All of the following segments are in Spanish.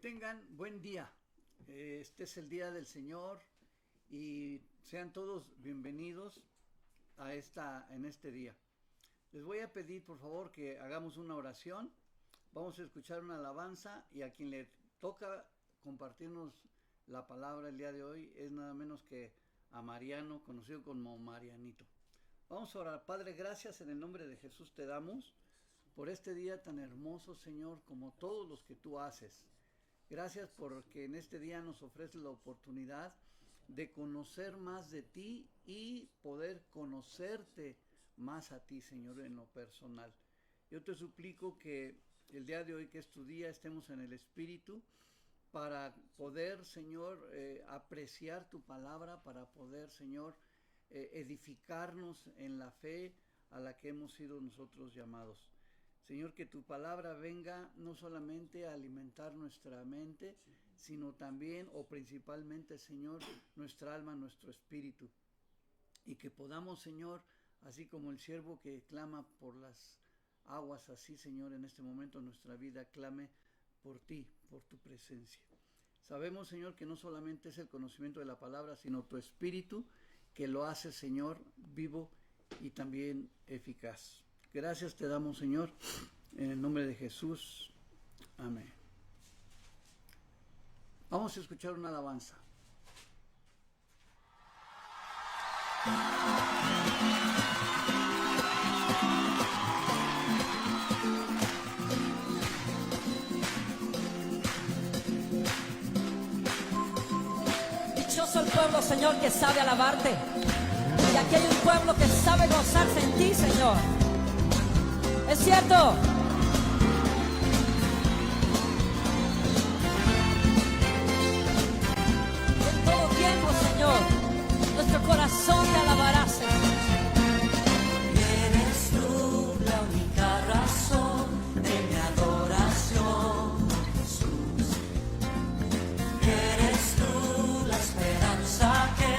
tengan buen día. Este es el día del Señor y sean todos bienvenidos en este día. Les voy a pedir por favor que hagamos una oración. Vamos a escuchar una alabanza y a quien le toca compartirnos la palabra el día de hoy es nada menos que a Mariano, conocido como Marianito. Vamos a orar. Padre, gracias en el nombre de Jesús te damos por este día tan hermoso, Señor, como todos los que tú haces. Gracias porque en este día nos ofreces la oportunidad de conocer más de ti y poder conocerte más a ti, Señor, en lo personal. Yo te suplico que el día de hoy, que es tu día, estemos en el Espíritu para poder, Señor, apreciar tu palabra, para poder, Señor, edificarnos en la fe a la que hemos sido nosotros llamados. Señor, que tu palabra venga no solamente a alimentar nuestra mente, sino también o principalmente, Señor, nuestra alma, nuestro espíritu. Y que podamos, Señor, así como el siervo que clama por las aguas, así, Señor, en este momento nuestra vida clame por ti, por tu presencia. Sabemos, Señor, que no solamente es el conocimiento de la palabra, sino tu espíritu que lo hace, Señor, vivo y también eficaz. Gracias te damos, Señor, en el nombre de Jesús. Amén. Vamos a escuchar una alabanza. Dichoso el pueblo, Señor, que sabe alabarte. Y aquí hay un pueblo que sabe gozarse en ti, Señor. Es cierto. En todo tiempo, Señor, nuestro corazón te alabará, Señor. Eres tú la única razón de mi adoración, Jesús. Eres tú la esperanza que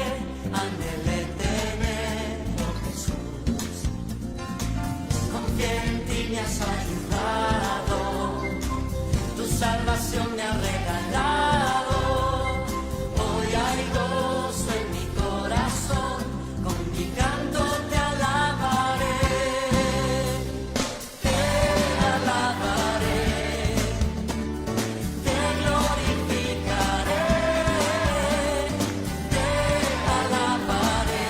anhelé tener, oh Jesús. Confía en ti, me has ayudado, tu salvación me ha regalado. Hoy hay gozo en mi corazón, con mi canto te alabaré, te glorificaré, te alabaré,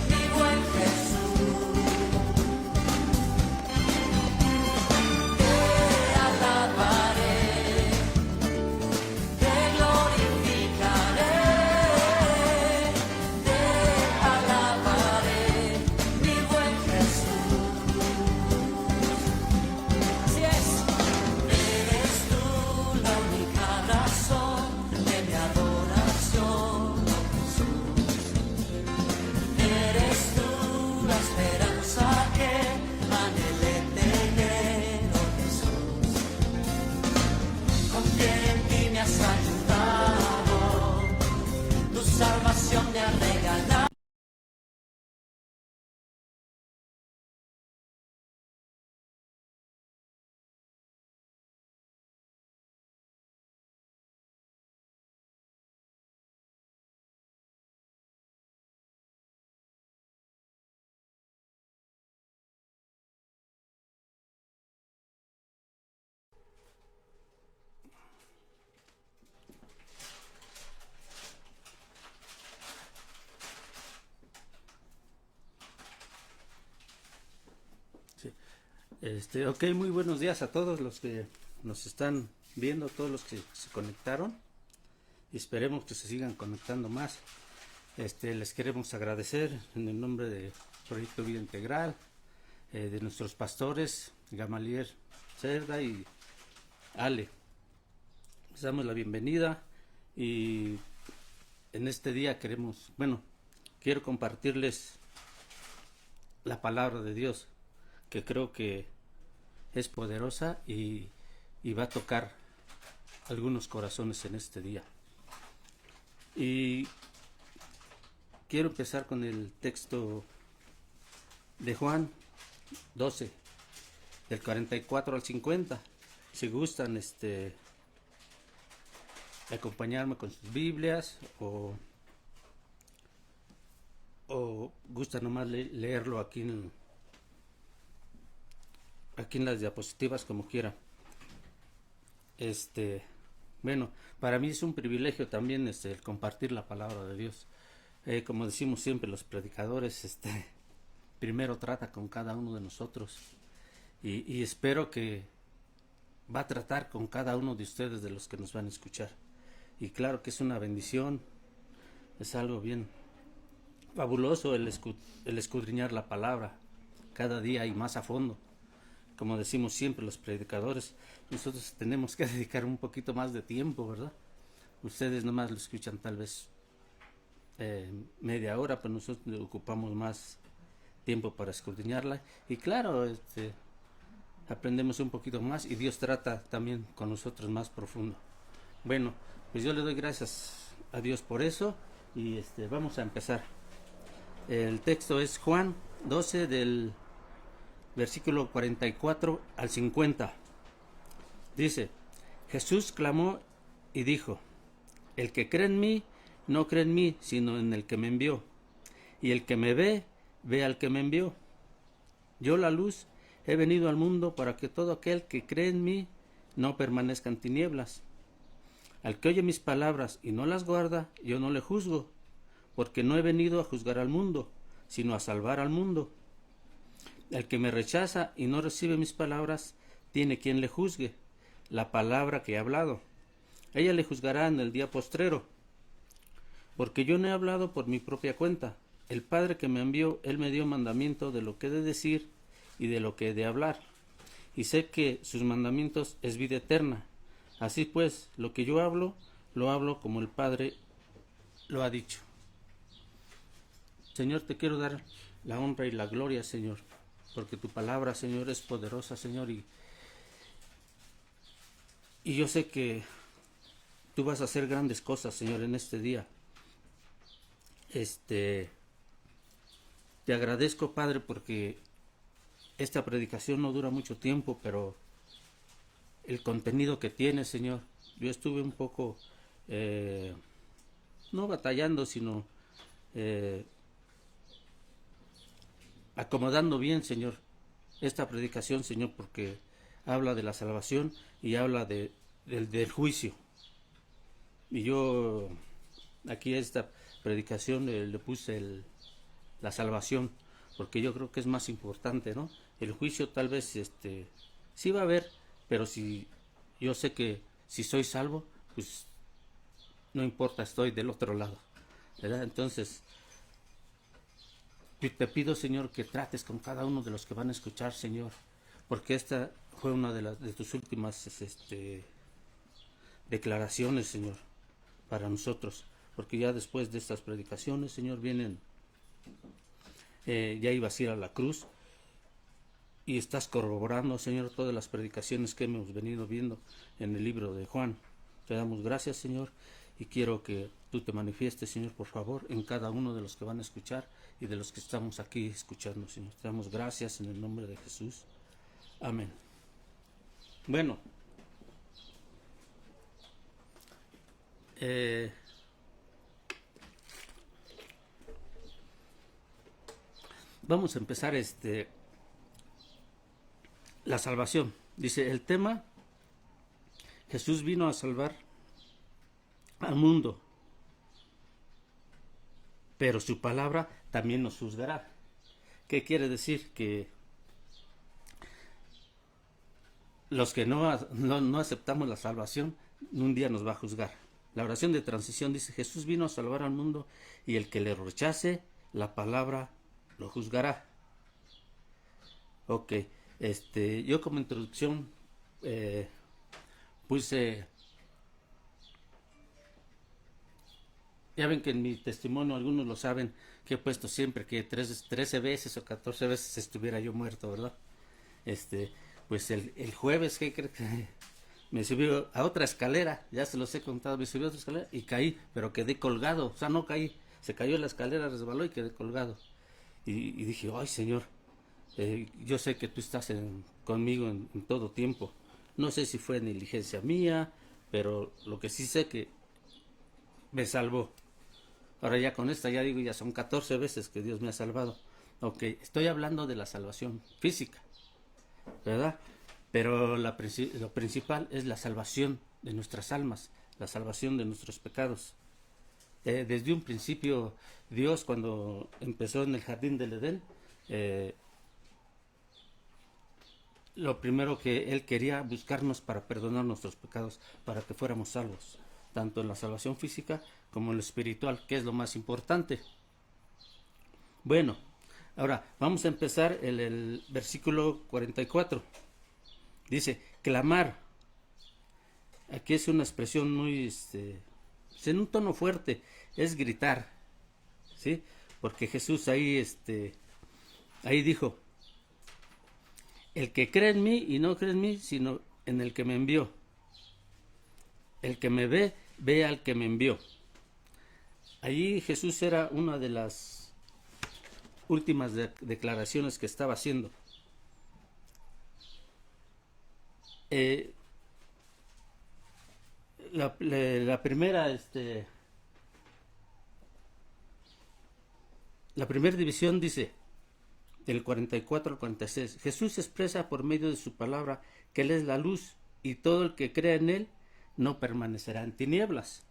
mi buen Jesús. Te alabaré, te glorificaré, te alabaré, mi buen Jesús. Así es. Eres tú la única razón de mi adoración, oh Jesús. Eres tú la esperanza que anhelé tener, oh Jesús. Confié en ti, me has ayudado, tu salvación me ha regalado. Ok, muy buenos días a todos los que nos están viendo, todos los que se conectaron, y esperemos que se sigan conectando más. Les queremos agradecer en el nombre de Proyecto Vida Integral, de nuestros pastores, Gamaliel Cerda y Ale. Les damos la bienvenida y en este día quiero compartirles la palabra de Dios, que creo que es poderosa y va a tocar algunos corazones en este día. Y quiero empezar con el texto de Juan 12, del 44 al 50. Si gustan acompañarme con sus Biblias o gusta nomás leerlo aquí en las diapositivas, como quiera. Bueno, para mí es un privilegio también el compartir la palabra de Dios. Como decimos siempre los predicadores, primero trata con cada uno de nosotros y espero que va a tratar con cada uno de ustedes, de los que nos van a escuchar. Y claro que es una bendición, es algo bien fabuloso el escudriñar la palabra cada día y más a fondo. Como decimos siempre los predicadores, nosotros tenemos que dedicar un poquito más de tiempo, ¿verdad? Ustedes nomás lo escuchan tal vez media hora, pero nosotros ocupamos más tiempo para escudriñarla. Y claro, aprendemos un poquito más y Dios trata también con nosotros más profundo. Bueno, pues yo le doy gracias a Dios por eso y vamos a empezar. El texto es Juan 12 del versículo 44 al 50. Dice: Jesús clamó y dijo: el que cree en mí, no cree en mí, sino en el que me envió. Y el que me ve, ve al que me envió. Yo, la luz, he venido al mundo para que todo aquel que cree en mí no permanezca en tinieblas. Al que oye mis palabras y no las guarda, yo no le juzgo, porque no he venido a juzgar al mundo, sino a salvar al mundo. El que me rechaza y no recibe mis palabras, tiene quien le juzgue, la palabra que he hablado. Ella le juzgará en el día postrero, porque yo no he hablado por mi propia cuenta. El Padre que me envió, Él me dio mandamiento de lo que he de decir y de lo que he de hablar. Y sé que sus mandamientos es vida eterna. Así pues, lo que yo hablo, lo hablo como el Padre lo ha dicho. Señor, te quiero dar la honra y la gloria, Señor, porque tu palabra, Señor, es poderosa, Señor, y yo sé que tú vas a hacer grandes cosas, Señor, en este día. Te agradezco, Padre, porque esta predicación no dura mucho tiempo, pero el contenido que tiene, Señor, yo estuve un poco, no batallando, sino acomodando bien, Señor, esta predicación, Señor, porque habla de la salvación y habla del juicio. Y yo aquí a esta predicación le puse la salvación, porque yo creo que es más importante, ¿no? El juicio tal vez sí va a haber, pero si yo sé que si soy salvo, pues no importa, estoy del otro lado, ¿verdad? Entonces te pido, Señor, que trates con cada uno de los que van a escuchar, Señor, porque esta fue una de tus últimas declaraciones, Señor, para nosotros, porque ya después de estas predicaciones, Señor, vienen, ya ibas a ir a la cruz y estás corroborando, Señor, todas las predicaciones que hemos venido viendo en el libro de Juan. Te damos gracias, Señor, y quiero que tú te manifiestes, Señor, por favor, en cada uno de los que van a escuchar y de los que estamos aquí escuchando, Señor. Te damos gracias en el nombre de Jesús. Amén. Bueno, vamos a empezar la salvación. Dice el tema: Jesús vino a salvar al mundo, pero su palabra también nos juzgará. ¿Qué quiere decir? Que los que no aceptamos la salvación, un día nos va a juzgar. La oración de transición dice: Jesús vino a salvar al mundo, y el que le rechace la palabra lo juzgará. Ok, yo como introducción puse, ya ven que en mi testimonio, algunos lo saben, que he puesto siempre que 13 veces o 14 veces estuviera yo muerto, ¿verdad? Pues el jueves, ¿qué creo que me subió a otra escalera? Ya se los he contado, me subió a otra escalera y caí, pero quedé colgado, o sea, no caí, se cayó la escalera, resbaló y quedé colgado. Y dije: ay, Señor, yo sé que tú estás conmigo en todo tiempo. No sé si fue negligencia mía pero lo que sí sé que me salvó. Ahora ya con esta ya digo, ya son 14 veces que Dios me ha salvado. Ok, estoy hablando de la salvación física, ¿verdad? Pero lo principal es la salvación de nuestras almas, la salvación de nuestros pecados. Desde un principio, Dios, cuando empezó en el jardín del Edén, lo primero que Él quería buscarnos para perdonar nuestros pecados, para que fuéramos salvos, tanto en la salvación física como en lo espiritual, que es lo más importante. Bueno, ahora vamos a empezar el versículo 44. Dice, clamar. Aquí es una expresión muy, en un tono fuerte, es gritar, ¿sí? Porque Jesús ahí dijo, el que cree en mí y no cree en mí, sino en el que me envió. El que me ve, ve al que me envió. Allí Jesús era una de las últimas declaraciones que estaba haciendo. La primera división dice, del 44 al 46, Jesús expresa por medio de su palabra que Él es la luz y todo el que crea en Él no permanecerá en tinieblas.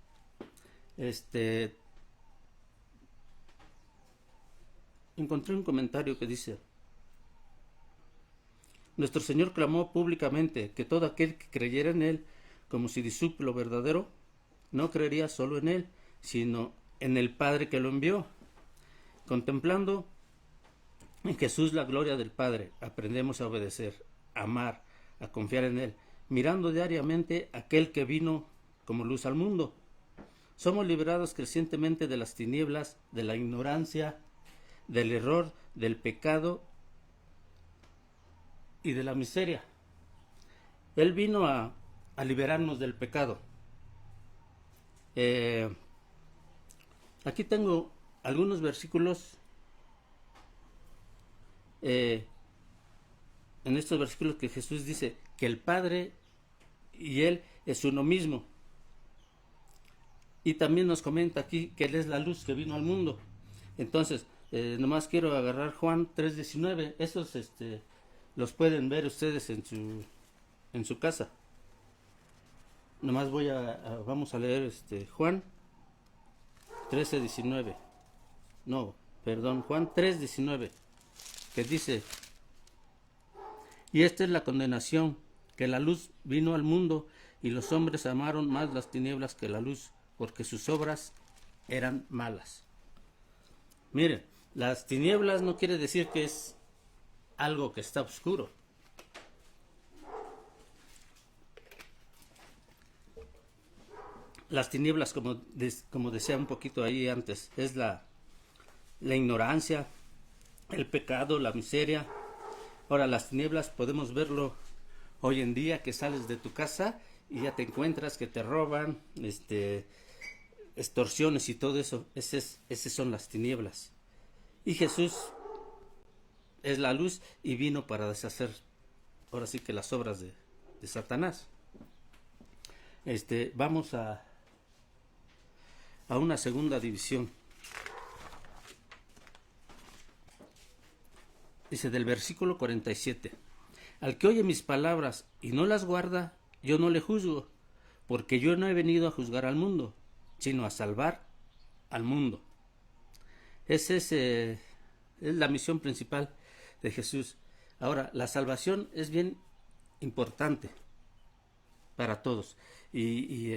Encontré un comentario que dice, nuestro Señor clamó públicamente que todo aquel que creyera en Él como su discípulo verdadero, no creería solo en Él, sino en el Padre que lo envió. Contemplando en Jesús la gloria del Padre, aprendemos a obedecer, a amar, a confiar en Él, mirando diariamente a aquel que vino como luz al mundo. Somos liberados crecientemente de las tinieblas, de la ignorancia, del error, del pecado y de la miseria. Él vino a liberarnos del pecado. Aquí tengo algunos versículos. En estos versículos que Jesús dice que el Padre y Él es uno mismo. Y también nos comenta aquí que Él es la luz que vino al mundo. Entonces, nomás quiero agarrar Juan 3:19. Esos los pueden ver ustedes en su casa. Nomás vamos a leer Juan 13:19. No, perdón, Juan 3:19, que dice, y esta es la condenación, que la luz vino al mundo y los hombres amaron más las tinieblas que la luz, porque sus obras eran malas. Mire, las tinieblas no quiere decir que es algo que está oscuro. Las tinieblas, como decía un poquito ahí antes, es la ignorancia, el pecado, la miseria. Ahora, las tinieblas podemos verlo hoy en día, que sales de tu casa y ya te encuentras que te roban, extorsiones y todo eso. Esas son las tinieblas. Y Jesús es la luz y vino para deshacer, ahora sí que las obras de Satanás. Vamos a una segunda división. Dice del versículo 47, al que oye mis palabras y no las guarda, yo no le juzgo, porque yo no he venido a juzgar al mundo, sino a salvar al mundo. Esa es la misión principal de Jesús. Ahora, la salvación es bien importante para todos. Y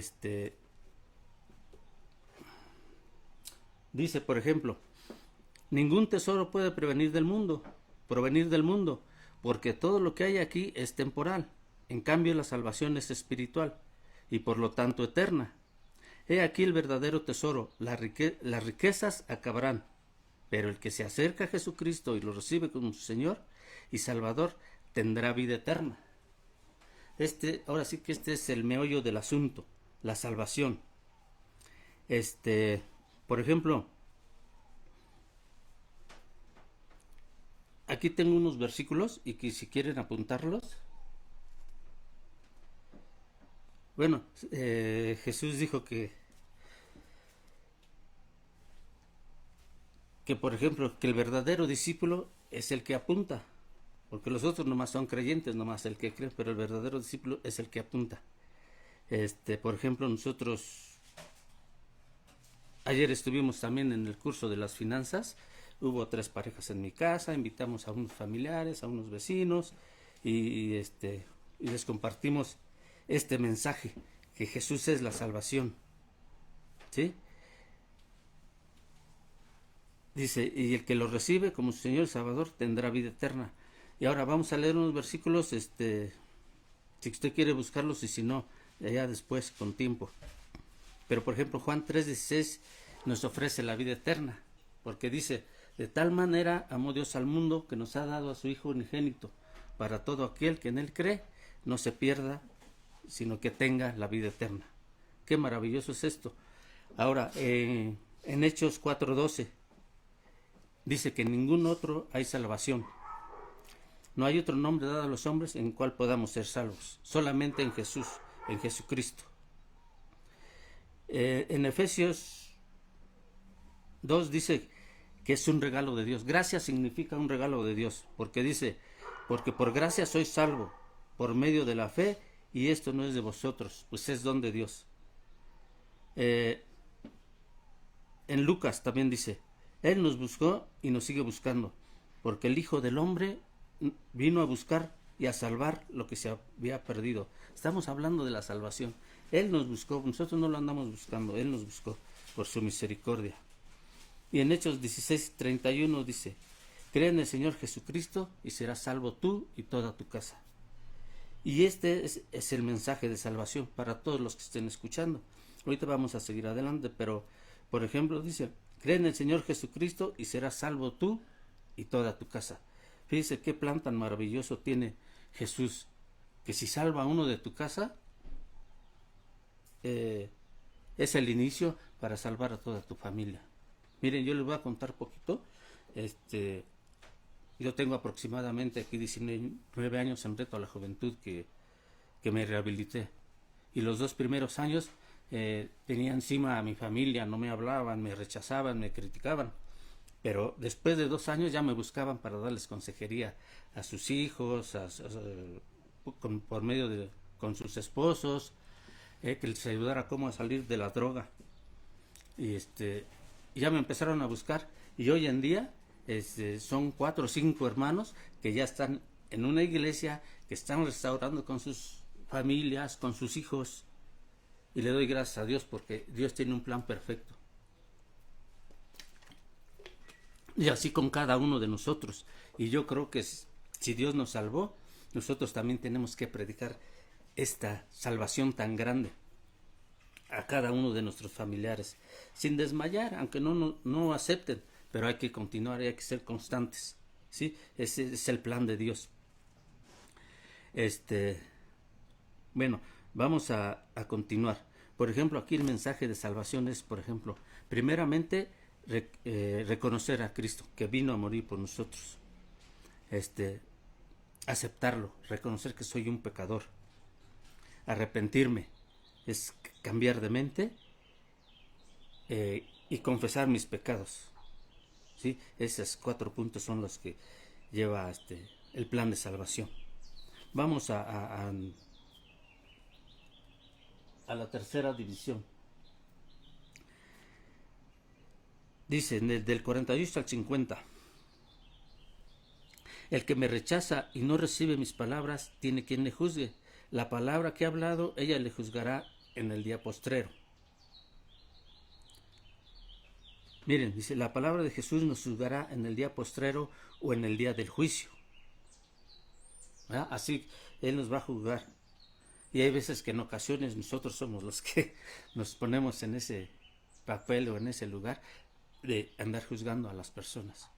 dice, por ejemplo, ningún tesoro puede provenir del mundo, porque todo lo que hay aquí es temporal. En cambio, la salvación es espiritual y por lo tanto eterna. He aquí el verdadero tesoro, las riquezas acabarán, pero el que se acerca a Jesucristo y lo recibe como su Señor y Salvador tendrá vida eterna. Ahora sí que este es el meollo del asunto, la salvación. Por ejemplo, aquí tengo unos versículos y que si quieren apuntarlos. Bueno, Jesús dijo que por ejemplo, que el verdadero discípulo es el que apunta, porque los otros nomás son creyentes, nomás el que cree, pero el verdadero discípulo es el que apunta. Por ejemplo, nosotros ayer estuvimos también en el curso de las finanzas, hubo 3 parejas en mi casa, invitamos a unos familiares, a unos vecinos, y les compartimos este mensaje, que Jesús es la salvación, ¿sí? Dice, y el que lo recibe como su Señor y Salvador tendrá vida eterna. Y ahora vamos a leer unos versículos, si usted quiere buscarlos, y si no, ya después con tiempo. Pero por ejemplo, Juan 3:16 nos ofrece la vida eterna, porque dice, de tal manera amó Dios al mundo que nos ha dado a su Hijo unigénito, para todo aquel que en él cree, no se pierda, sino que tenga la vida eterna. Qué maravilloso es esto. Ahora, en Hechos 4:12, dice que en ningún otro hay salvación. No hay otro nombre dado a los hombres en el cual podamos ser salvos, solamente en Jesús, en Jesucristo. En Efesios 2 dice que es un regalo de Dios. Gracia significa un regalo de Dios, porque dice, porque por gracia sois salvo, por medio de la fe, y esto no es de vosotros, pues es don de Dios. En Lucas también dice, Él nos buscó y nos sigue buscando, porque el Hijo del Hombre vino a buscar y a salvar lo que se había perdido. Estamos hablando de la salvación. Él nos buscó, nosotros no lo andamos buscando, Él nos buscó por su misericordia. Y en Hechos 16:31 dice, cree en el Señor Jesucristo y serás salvo tú y toda tu casa. Y este es el mensaje de salvación para todos los que estén escuchando. Ahorita vamos a seguir adelante, pero por ejemplo dice, cree en el Señor Jesucristo y serás salvo tú y toda tu casa. Fíjese qué plan tan maravilloso tiene Jesús, que si salva a uno de tu casa, es el inicio para salvar a toda tu familia. Miren, yo les voy a contar poquito. Yo tengo aproximadamente aquí 19 años en Reto a la Juventud que me rehabilité. Y los 2 primeros años tenía encima a mi familia, no me hablaban, me rechazaban, me criticaban. Pero después de 2 años ya me buscaban para darles consejería a sus hijos, por medio de con sus esposos, que les ayudara cómo a salir de la droga. Y ya me empezaron a buscar. Y hoy en día son 4 o 5 hermanos que ya están en una iglesia, que están restaurando con sus familias, con sus hijos. Y le doy gracias a Dios porque Dios tiene un plan perfecto. Y así con cada uno de nosotros. Y yo creo que si Dios nos salvó, nosotros también tenemos que predicar esta salvación tan grande a cada uno de nuestros familiares, sin desmayar, aunque no acepten, pero hay que continuar y hay que ser constantes, ¿sí? Ese es el plan de Dios. Bueno, vamos a continuar. Por ejemplo, aquí el mensaje de salvación es, por ejemplo, primeramente reconocer a Cristo, que vino a morir por nosotros. Aceptarlo, reconocer que soy un pecador. Arrepentirme es cambiar de mente y confesar mis pecados. ¿Sí? Esos 4 puntos son los que lleva el plan de salvación. Vamos a la tercera división. Dice del 48 al 50. El que me rechaza y no recibe mis palabras tiene quien le juzgue. La palabra que he hablado, ella le juzgará en el día postrero. Miren, dice, la palabra de Jesús nos juzgará en el día postrero o en el día del juicio. ¿Verdad? Así Él nos va a juzgar. Y hay veces que en ocasiones nosotros somos los que nos ponemos en ese papel o en ese lugar de andar juzgando a las personas.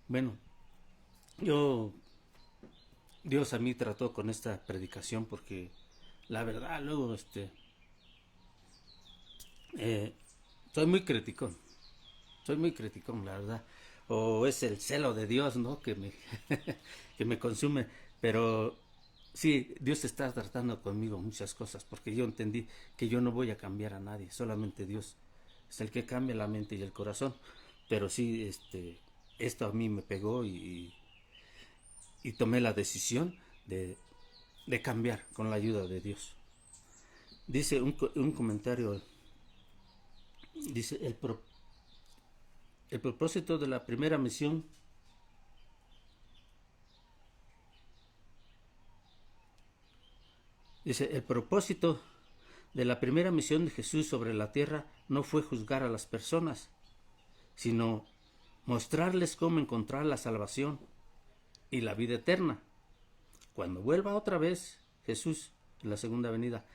Bueno, Dios a mí trató con esta predicación porque la verdad luego soy muy criticón, la verdad, o es el celo de Dios, ¿no? que me que me consume, pero sí, Dios está tratando conmigo muchas cosas, porque yo entendí que yo no voy a cambiar a nadie, solamente Dios es el que cambia la mente y el corazón. Pero sí, esto a mí me pegó y tomé la decisión de cambiar con la ayuda de Dios. Dice un comentario, dice, el propósito de la primera misión dice, el propósito de la primera misión de Jesús sobre la tierra no fue juzgar a las personas, sino mostrarles cómo encontrar la salvación y la vida eterna. Cuando vuelva otra vez Jesús en la segunda venida,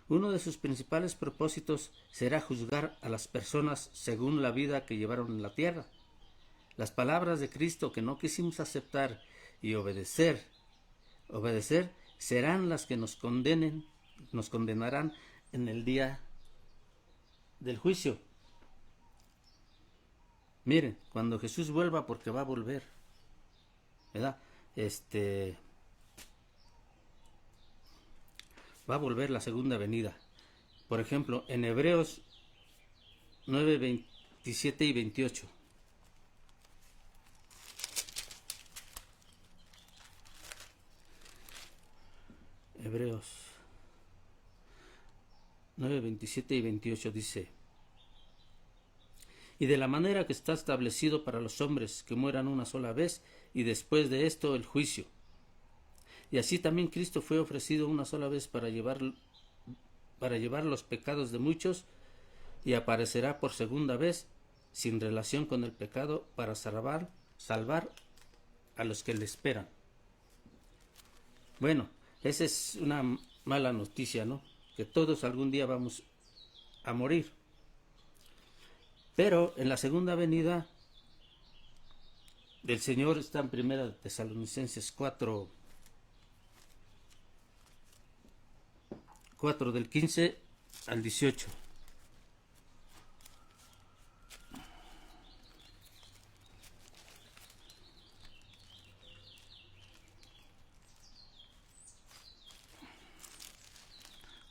uno de sus principales propósitos será juzgar a las personas según la vida que llevaron en la tierra. Las palabras de Cristo que no quisimos aceptar y obedecer serán las que nos condenarán en el día del juicio. Miren, cuando Jesús vuelva, porque va a volver, ¿verdad? Va a volver la segunda venida. Por ejemplo, en Hebreos 9, 27 y 28. Hebreos 9, 27 y 28 dice: y de la manera que está establecido para los hombres que mueran una sola vez, y después de esto el juicio. Y así también Cristo fue ofrecido una sola vez para llevar los pecados de muchos, y aparecerá por segunda vez sin relación con el pecado para salvar a los que le esperan. Bueno, esa es una mala noticia, ¿no? Que todos algún día vamos a morir. Pero en la segunda venida del Señor está en 1 Tesalonicenses 4 del 15 al 18.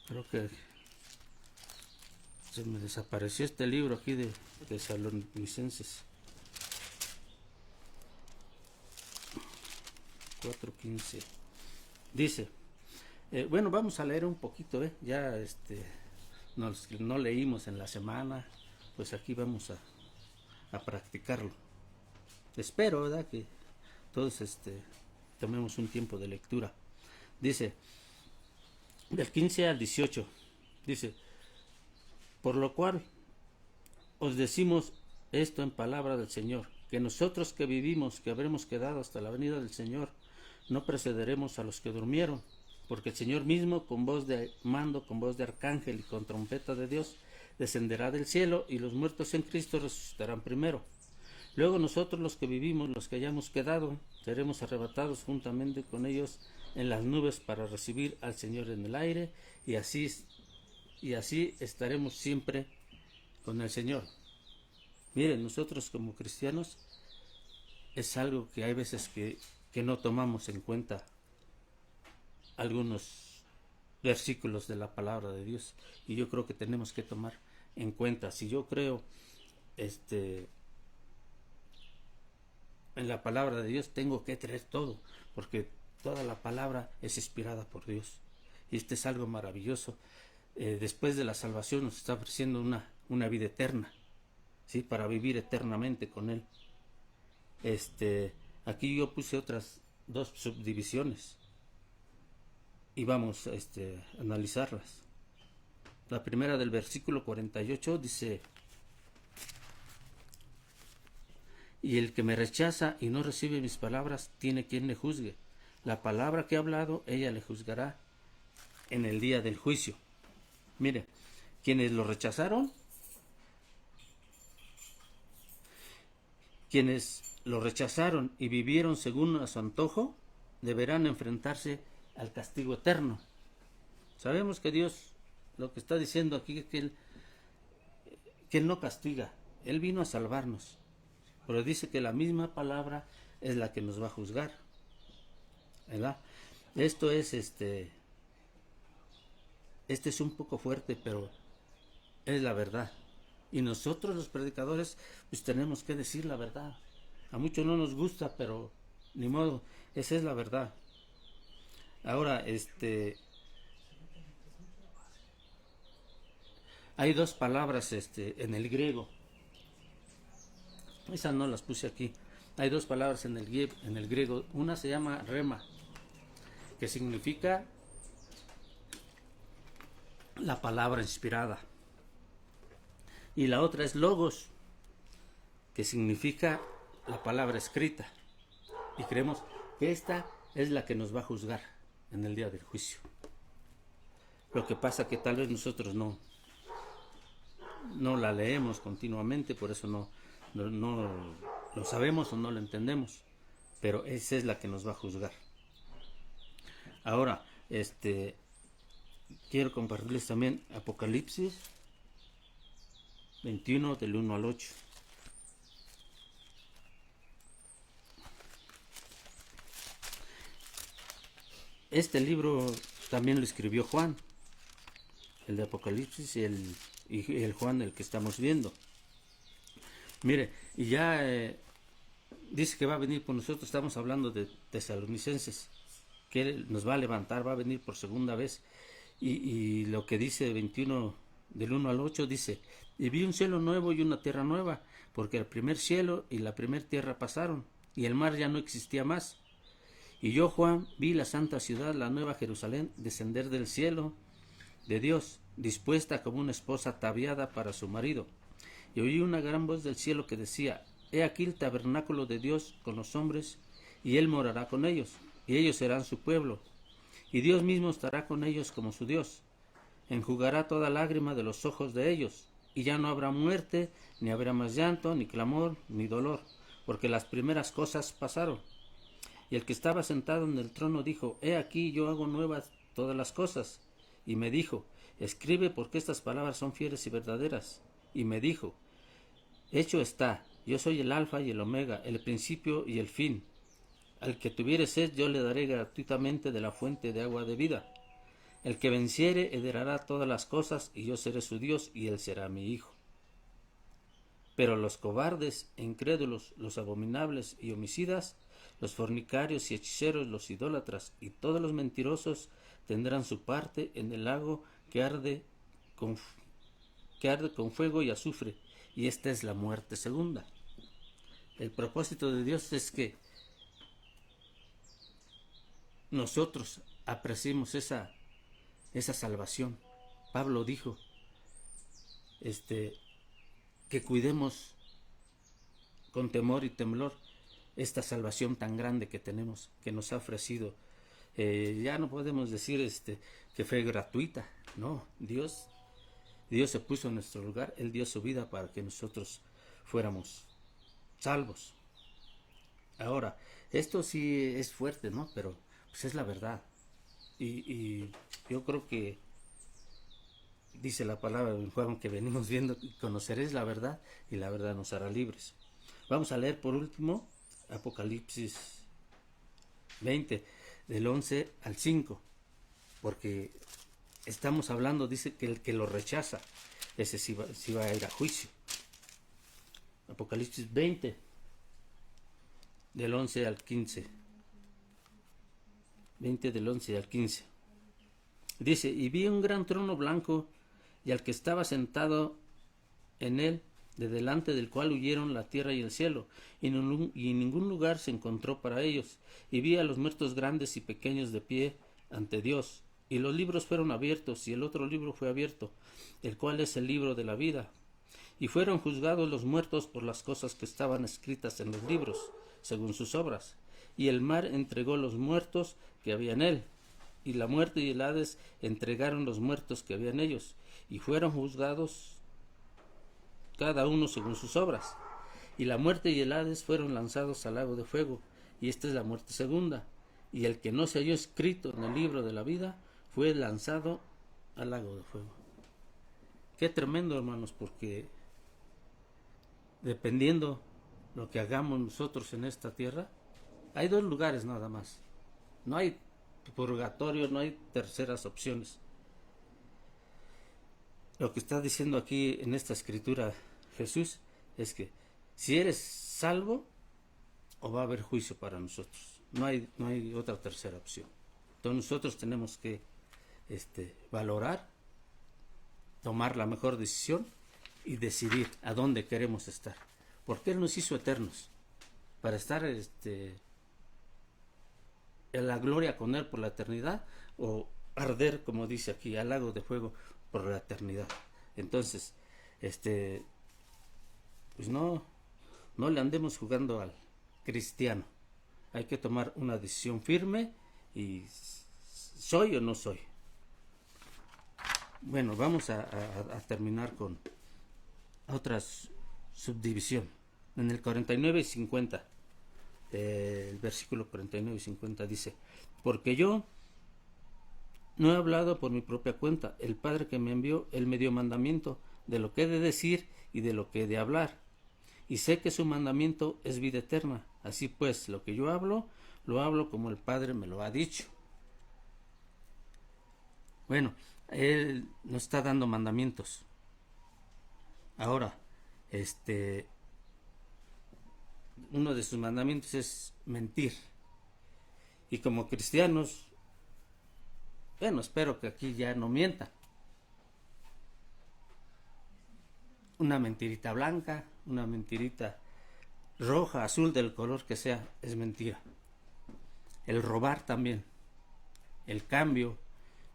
Creo que se me desapareció este libro aquí de Tesalonicenses 4:15. Dice, bueno, vamos a leer un poquito, ya no leímos en la semana, pues aquí vamos a practicarlo. Espero, ¿verdad?, que todos tomemos un tiempo de lectura. Dice, del 15 al 18, dice: por lo cual os decimos esto en palabra del Señor, que nosotros que vivimos, que habremos quedado hasta la venida del Señor, no precederemos a los que durmieron, porque el Señor mismo, con voz de mando, con voz de arcángel y con trompeta de Dios, descenderá del cielo, y los muertos en Cristo resucitarán primero. Luego nosotros, los que vivimos, los que hayamos quedado, seremos arrebatados juntamente con ellos en las nubes para recibir al Señor en el aire, y así estaremos siempre con el Señor. Miren, nosotros como cristianos es algo que hay veces que no tomamos en cuenta algunos versículos de la palabra de Dios, y yo creo que tenemos que tomar en cuenta. Si yo creo en la palabra de Dios, tengo que creer todo, porque toda la palabra es inspirada por Dios, y es algo maravilloso. Después de la salvación nos está ofreciendo una vida eterna, ¿sí?, para vivir eternamente con Él. Aquí yo puse otras dos subdivisiones y vamos a analizarlas. La primera, del versículo 48, dice: y el que me rechaza y no recibe mis palabras tiene quien le juzgue. La palabra que he hablado, ella le juzgará en el día del juicio. Mire, quienes lo rechazaron, y vivieron según a su antojo, deberán enfrentarse al castigo eterno. Sabemos que Dios, lo que está diciendo aquí, es que Él no castiga, Él vino a salvarnos, pero dice que la misma palabra es la que nos va a juzgar, ¿verdad? Esto es este es un poco fuerte, pero es la verdad. Y nosotros los predicadores pues tenemos que decir la verdad. A muchos no nos gusta, pero ni modo, esa es la verdad. Ahora, hay dos palabras en el griego. Esas no las puse aquí. Hay dos palabras en el griego. Una se llama rema, que significa la palabra inspirada. Y la otra es logos, que significa la palabra escrita. Y creemos que esta es la que nos va a juzgar en el día del juicio. Lo que pasa que tal vez nosotros no la leemos continuamente, por eso no lo sabemos o no lo entendemos. Pero esa es la que nos va a juzgar. Ahora, quiero compartirles también Apocalipsis 21 del 1 al 8. Este libro también lo escribió Juan, el de Apocalipsis y el Juan, el que estamos viendo. Mire, y ya dice que va a venir por nosotros. Estamos hablando de Tesalonicenses, que Él nos va a levantar, va a venir por segunda vez. Y lo que dice 21 del 1 al 8 dice: y vi un cielo nuevo y una tierra nueva, porque el primer cielo y la primer tierra pasaron, y el mar ya no existía más. Y yo, Juan, vi la santa ciudad, la nueva Jerusalén, descender del cielo de Dios, dispuesta como una esposa ataviada para su marido. Y oí una gran voz del cielo que decía: he aquí el tabernáculo de Dios con los hombres, y Él morará con ellos, y ellos serán su pueblo, y Dios mismo estará con ellos como su Dios. Enjugará toda lágrima de los ojos de ellos, y ya no habrá muerte, ni habrá más llanto, ni clamor, ni dolor, porque las primeras cosas pasaron. Y el que estaba sentado en el trono dijo: he aquí yo hago nuevas todas las cosas. Y me dijo: escribe, porque estas palabras son fieles y verdaderas. Y me dijo: hecho está, yo soy el alfa y el omega, el principio y el fin. Al que tuviere sed yo le daré gratuitamente de la fuente de agua de vida. El que venciere heredará todas las cosas, y yo seré su Dios, y él será mi hijo. Pero los cobardes e incrédulos, los abominables y homicidas, los fornicarios y hechiceros, los idólatras y todos los mentirosos tendrán su parte en el lago que arde con fuego y azufre, y esta es la muerte segunda. El propósito de Dios es que nosotros apreciemos esa salvación. Pablo dijo que cuidemos con temor y temblor esta salvación tan grande que tenemos, que nos ha ofrecido. Ya no podemos decir que fue gratuita. No, Dios se puso en nuestro lugar. Él dio su vida para que nosotros fuéramos salvos. Ahora, esto sí es fuerte, ¿no? Pero pues es la verdad. Y yo creo que dice la palabra en Juan que venimos viendo: conoceréis la verdad, y la verdad nos hará libres. Vamos a leer por último Apocalipsis 20, del 11 al 5, porque estamos hablando, dice que el que lo rechaza, ese sí va a ir a juicio. Apocalipsis 20, del 11 al 15. 20 del 11 al 15. Dice: y vi un gran trono blanco, y al que estaba sentado en él, de delante del cual huyeron la tierra y el cielo, y en ningún lugar se encontró para ellos. Y vi a los muertos grandes y pequeños de pie ante Dios, y los libros fueron abiertos, y el otro libro fue abierto, el cual es el libro de la vida. Y fueron juzgados los muertos por las cosas que estaban escritas en los libros, según sus obras. Y el mar entregó los muertos que había en él, y la muerte y el Hades entregaron los muertos que había en ellos, y fueron juzgados cada uno según sus obras. Y la muerte y el Hades fueron lanzados al lago de fuego, y esta es la muerte segunda. Y el que no se halló escrito en el libro de la vida fue lanzado al lago de fuego. Qué tremendo, hermanos, porque dependiendo lo que hagamos nosotros en esta tierra, hay dos lugares nada más. No hay purgatorio, no hay terceras opciones. Lo que está diciendo aquí en esta escritura Jesús es que si eres salvo, o va a haber juicio para nosotros. No hay otra tercera opción. Entonces nosotros tenemos que valorar, tomar la mejor decisión y decidir a dónde queremos estar. Porque Él nos hizo eternos para estar en la gloria con Él por la eternidad, o arder, como dice aquí, al lago de fuego por la eternidad. Entonces, pues no le andemos jugando al cristiano. Hay que tomar una decisión firme y ¿soy o no soy? Bueno, vamos a terminar con otra subdivisión. En el 49 y 50, el versículo 49 y 50 dice: porque yo no he hablado por mi propia cuenta. El Padre que me envió, Él me dio mandamiento de lo que he de decir y de lo que he de hablar. Y sé que su mandamiento es vida eterna. Así pues, lo que yo hablo, lo hablo como el Padre me lo ha dicho. Bueno, Él nos está dando mandamientos. Ahora, uno de sus mandamientos es mentir. Y como cristianos, bueno, espero que aquí ya no mientan. Una mentirita blanca, una mentirita roja, azul, del color que sea, es mentira. El robar también, el cambio,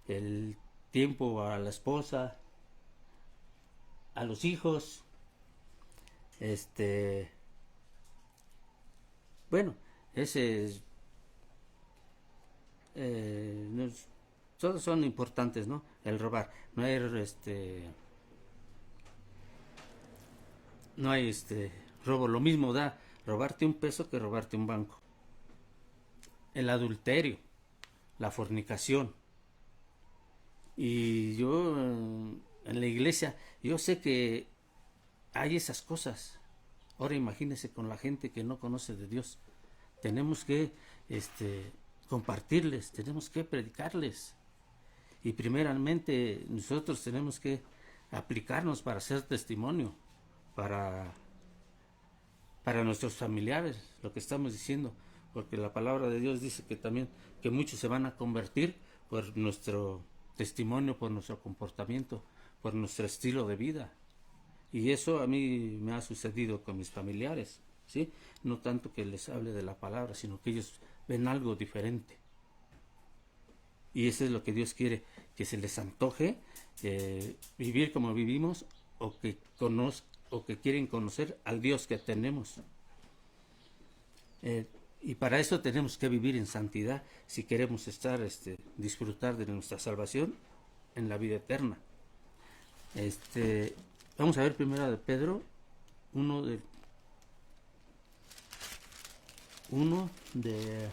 el tiempo a la esposa, a los hijos, bueno, ese es, todos son importantes, ¿no? El robar, no hay robo, lo mismo da robarte un peso que robarte un banco. El adulterio, la fornicación. Y yo en la iglesia, yo sé que hay esas cosas. Ahora imagínense con la gente que no conoce de Dios. Tenemos que compartirles, tenemos que predicarles. Y primeramente nosotros tenemos que aplicarnos para hacer testimonio, para nuestros familiares, lo que estamos diciendo, porque la palabra de Dios dice que también que muchos se van a convertir por nuestro testimonio, por nuestro comportamiento, por nuestro estilo de vida. Y eso a mí me ha sucedido con mis familiares, ¿sí? No tanto que les hable de la palabra, sino que ellos ven algo diferente. Y eso es lo que Dios quiere, que se les antoje vivir como vivimos, o que quieren conocer al Dios que tenemos. Y para eso tenemos que vivir en santidad si queremos disfrutar de nuestra salvación en la vida eterna. Vamos a ver primero de Pedro 1 de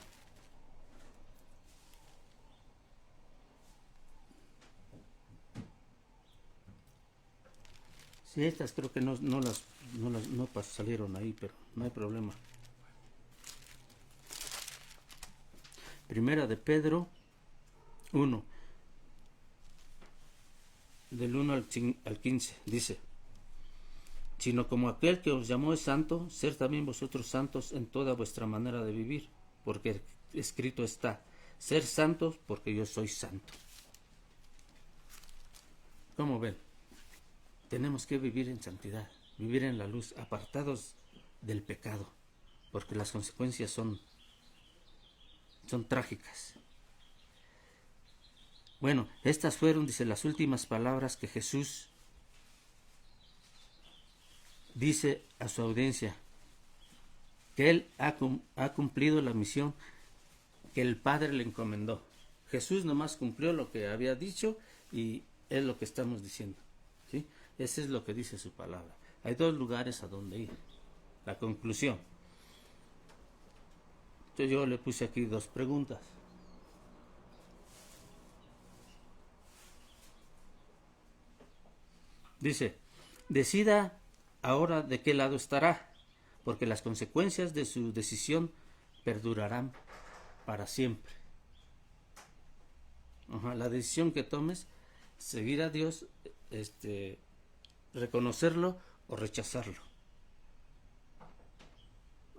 sí, estas creo que no salieron ahí, pero no hay problema. Primera de Pedro 1, del 1 al 15, dice: sino como aquel que os llamó es santo, ser también vosotros santos en toda vuestra manera de vivir, porque escrito está: ser santos porque yo soy santo. ¿Cómo ven? Tenemos que vivir en santidad, vivir en la luz, apartados del pecado, porque las consecuencias son trágicas. Bueno, estas fueron, dice, las últimas palabras que Jesús dice a su audiencia, que Él ha cumplido la misión que el Padre le encomendó. Jesús nomás cumplió lo que había dicho y es lo que estamos diciendo, ¿sí? Ese es lo que dice su palabra. Hay dos lugares a donde ir. La conclusión. Entonces yo le puse aquí dos preguntas. Dice: decida ahora de qué lado estará, porque las consecuencias de su decisión perdurarán para siempre. Ajá, la decisión que tomes, seguir a Dios, reconocerlo o rechazarlo.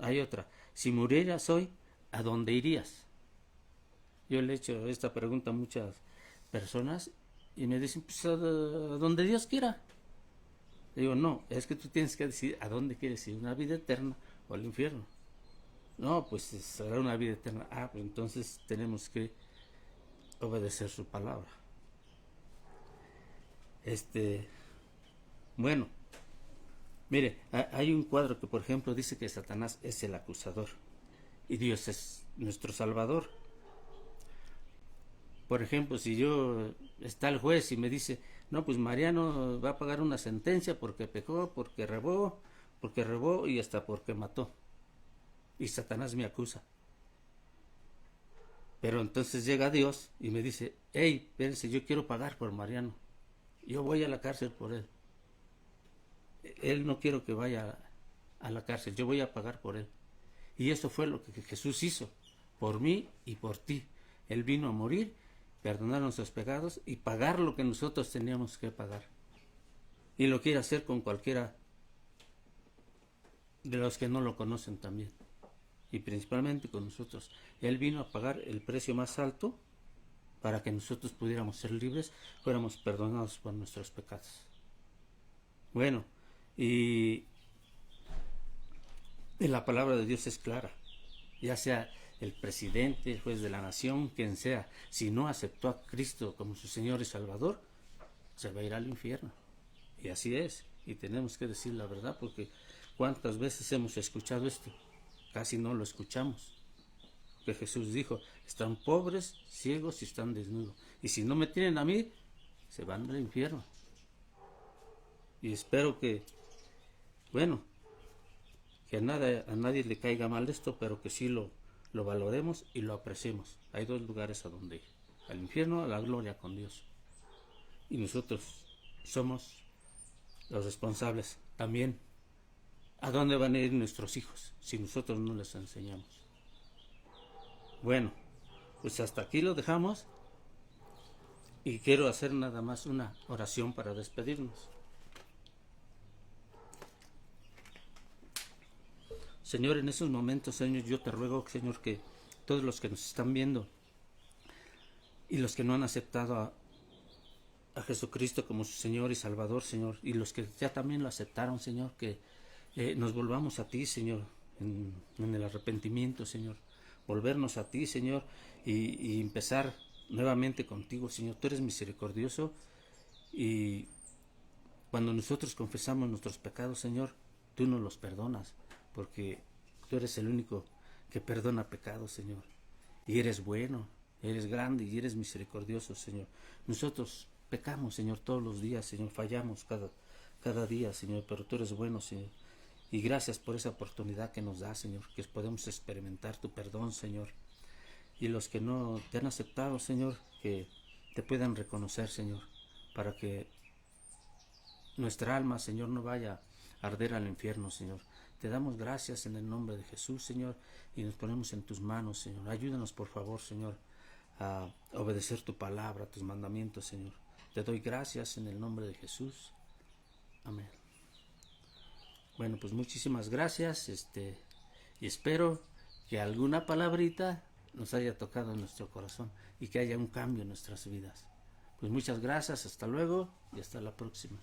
Hay otra, si murieras hoy, ¿a dónde irías? Yo le he hecho esta pregunta a muchas personas y me dicen, pues a donde Dios quiera. Digo, no, es que tú tienes que decidir a dónde quieres ir, una vida eterna o al infierno. No, pues será una vida eterna. Ah, pues entonces tenemos que obedecer su palabra. Bueno, mire, hay un cuadro que, por ejemplo, dice que Satanás es el acusador y Dios es nuestro Salvador. Por ejemplo, si está el juez y me dice, no, pues Mariano va a pagar una sentencia porque pecó, porque robó y hasta porque mató. Y Satanás me acusa. Pero entonces llega Dios y me dice, hey, espérense, yo quiero pagar por Mariano. Yo voy a la cárcel por él. Él no quiero que vaya a la cárcel, yo voy a pagar por él. Y eso fue lo que Jesús hizo, por mí y por ti. Él vino a morir, perdonar nuestros pecados y pagar lo que nosotros teníamos que pagar. Y lo quiere hacer con cualquiera de los que no lo conocen también. Y principalmente con nosotros. Él vino a pagar el precio más alto para que nosotros pudiéramos ser libres, fuéramos perdonados por nuestros pecados. Bueno, y la palabra de Dios es clara. Ya sea el presidente, el juez de la nación, quien sea, si no aceptó a Cristo como su Señor y Salvador, se va a ir al infierno. Y así es. Y tenemos que decir la verdad, porque ¿cuántas veces hemos escuchado esto? Casi no lo escuchamos. Que Jesús dijo, están pobres, ciegos y están desnudos. Y si no me tienen a mí, se van al infierno. Y espero que, bueno, que a nadie le caiga mal esto, pero que sí lo valoremos y lo apreciemos. Hay dos lugares a donde ir. Al infierno, a la gloria con Dios. Y nosotros somos los responsables también. ¿A dónde van a ir nuestros hijos si nosotros no les enseñamos? Bueno, pues hasta aquí lo dejamos y quiero hacer nada más una oración para despedirnos. Señor, en esos momentos, Señor, yo te ruego, Señor, que todos los que nos están viendo y los que no han aceptado a Jesucristo como su Señor y Salvador, Señor, y los que ya también lo aceptaron, Señor, que nos volvamos a ti, Señor, en el arrepentimiento, Señor, volvernos a ti, Señor, y empezar nuevamente contigo, Señor. Tú eres misericordioso y cuando nosotros confesamos nuestros pecados, Señor, tú nos los perdonas, porque tú eres el único que perdona pecados, Señor, y eres bueno, eres grande y eres misericordioso, Señor. Nosotros pecamos, Señor, todos los días, Señor, fallamos cada día, Señor, pero tú eres bueno, Señor. Y gracias por esa oportunidad que nos da, Señor, que podemos experimentar tu perdón, Señor. Y los que no te han aceptado, Señor, que te puedan reconocer, Señor, para que nuestra alma, Señor, no vaya a arder al infierno, Señor. Te damos gracias en el nombre de Jesús, Señor, y nos ponemos en tus manos, Señor. Ayúdanos, por favor, Señor, a obedecer tu palabra, tus mandamientos, Señor. Te doy gracias en el nombre de Jesús. Amén. Bueno, pues muchísimas gracias, y espero que alguna palabrita nos haya tocado en nuestro corazón y que haya un cambio en nuestras vidas. Pues muchas gracias, hasta luego y hasta la próxima.